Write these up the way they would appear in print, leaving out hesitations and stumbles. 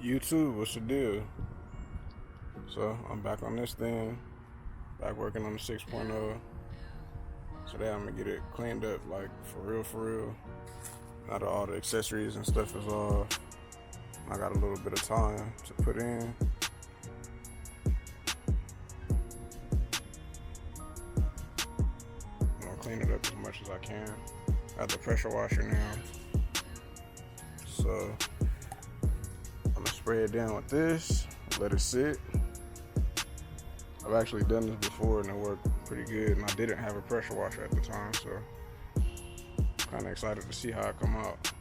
YouTube, what's the deal? So I'm back on this thing, back working on the 6.0. Today I'm gonna get it cleaned up, like for real, for real. Now that all the accessories and stuff is off, I got a little bit of time to put in. I'm gonna clean it up as much as I can. I have the pressure washer now, so I'm gonna spray it down with this, let it sit. I've actually done this before and it worked pretty good, and I didn't have a pressure washer at the time, so I'm kind of excited to see how it come out.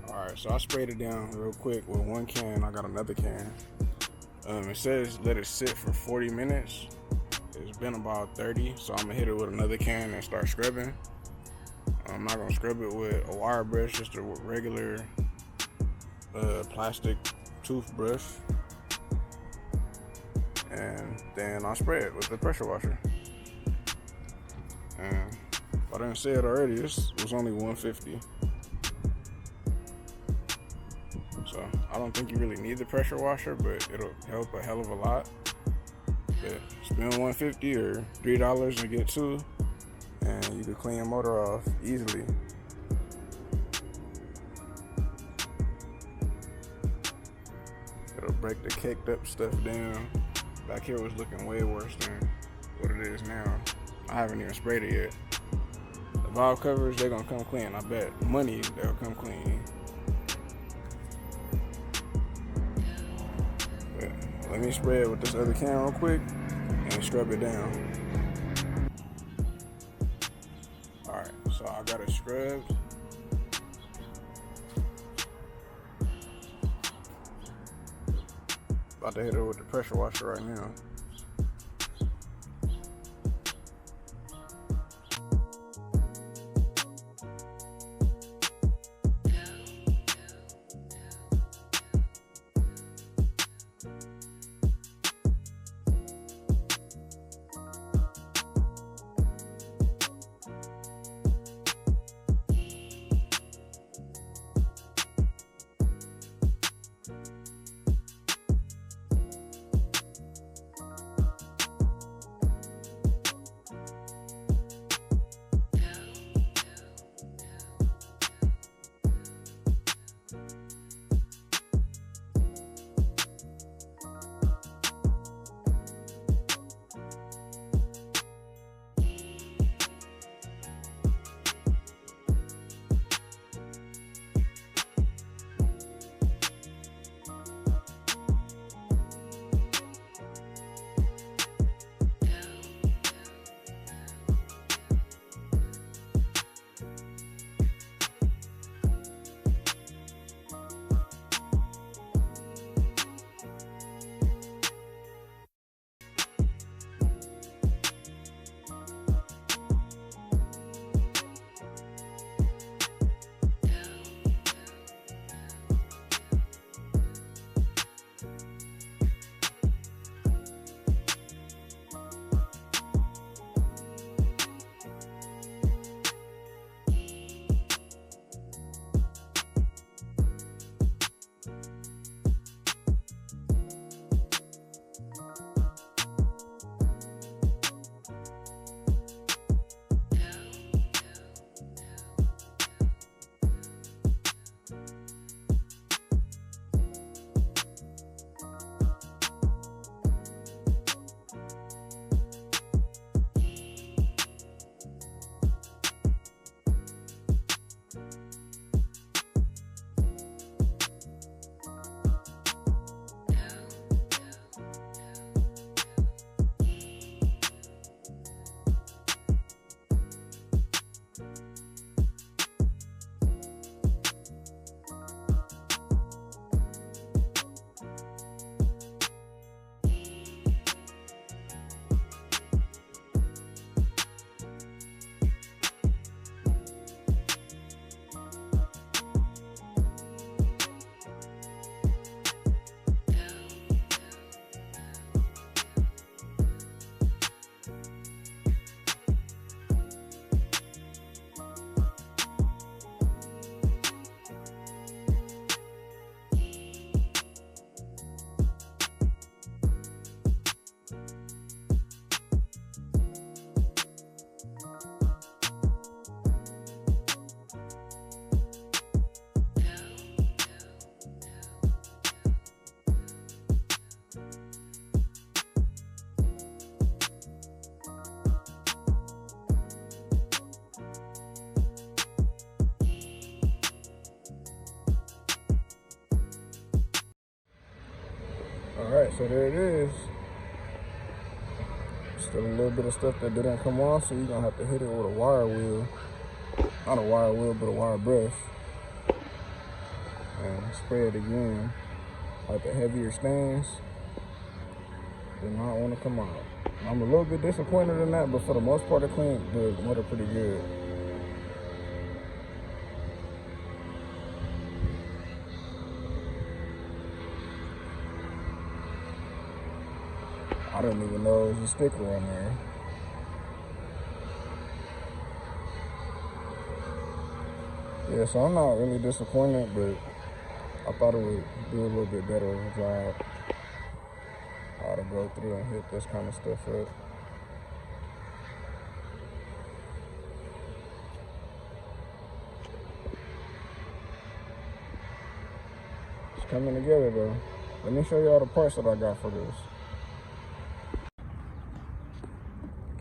Alright, so I sprayed it down real quick with one can. I got another can. It says let it sit for 40 minutes. It's been about 30, so I'm gonna hit it with another can and start scrubbing. I'm not gonna scrub it with a wire brush, just a regular plastic toothbrush. And then I'll spray it with the pressure washer. And if I didn't say it already, this was only $150. So I don't think you really need the pressure washer, but it'll help a hell of a lot. But spend $150 or $3 and get two, and you can clean your motor off easily. It'll break the caked up stuff down. Back here was looking way worse than what it is now. I haven't even sprayed it yet. The valve covers, they're gonna come clean. I bet money they'll come clean. Let me spray it with this other can real quick and scrub it down. Alright, so I got it scrubbed. About to hit it with the pressure washer right now. Alright, so there it is. Still a little bit of stuff that didn't come off, so you're gonna have to hit it with a wire wheel. Not a wire wheel, but a wire brush. And spray it again. Like the heavier stains do not want to come out. I'm a little bit disappointed in that, but for the most part, it cleaned the motor pretty good. I didn't even know there was a sticker on there. Yeah, so I'm not really disappointed, but I thought it would do a little bit better of a job. How to go through and hit this kind of stuff up. It's coming together though. Let me show you all the parts that I got for this.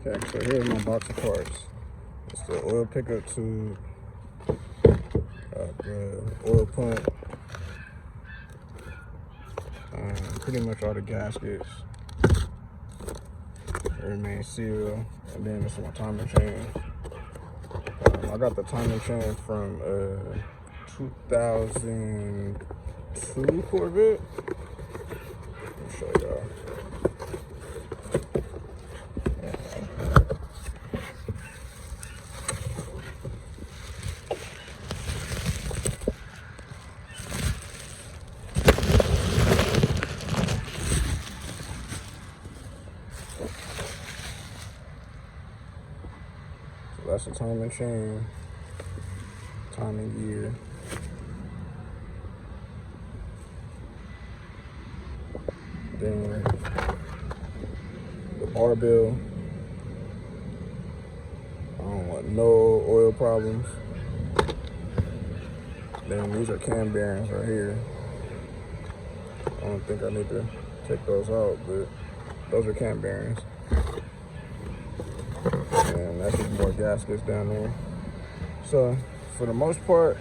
Okay, so here's my box of parts. It's the oil pickup tube, the oil pump, pretty much all the gaskets, remain sealed, and then this is my timing chain. I got the timing chain from 2002 Corvette. Let me show y'all. That's the timing chain, timing gear. Then the barbell. I don't want no oil problems. Then these are cam bearings right here. I don't think I need to take those out, but those are cam bearings. And that's just more gaskets down there. So for the most part,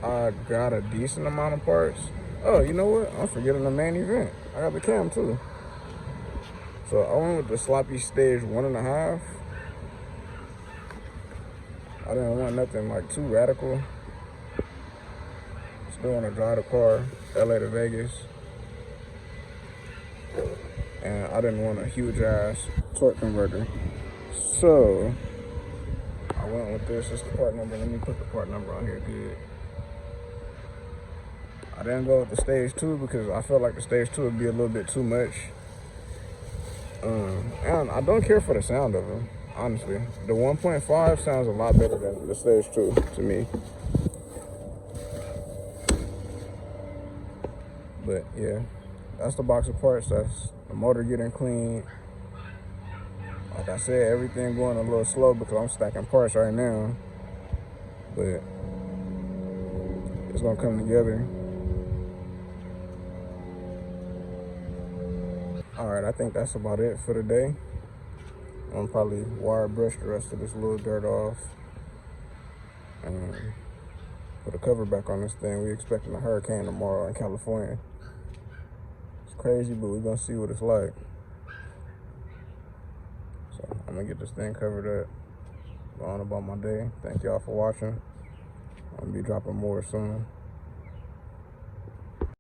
I got a decent amount of parts. Oh, you know what? I'm forgetting the main event. I got the cam too. So I went with the sloppy stage 1.5. I didn't want nothing like too radical. Still want to drive the car, LA to Vegas. And I didn't want a huge ass torque converter. So I went with this. It's the part number. Let me put the part number on here good. I didn't go with the stage 2 because I felt like the stage 2 would be a little bit too much. And I don't care for the sound of them, honestly. The 1.5 sounds a lot better than the stage 2 to me. But yeah, that's the box of parts. That's the motor getting clean. Like I said, everything going a little slow because I'm stacking parts right now. But it's gonna come together. Alright, I think that's about it for today. I'm probably wire brush the rest of this little dirt off. And put a cover back on this thing. We're expecting a hurricane tomorrow in California. It's crazy, but we're gonna see what it's like. So I'm gonna get this thing covered up. Go on about my day. Thank y'all for watching. I'm gonna be dropping more soon.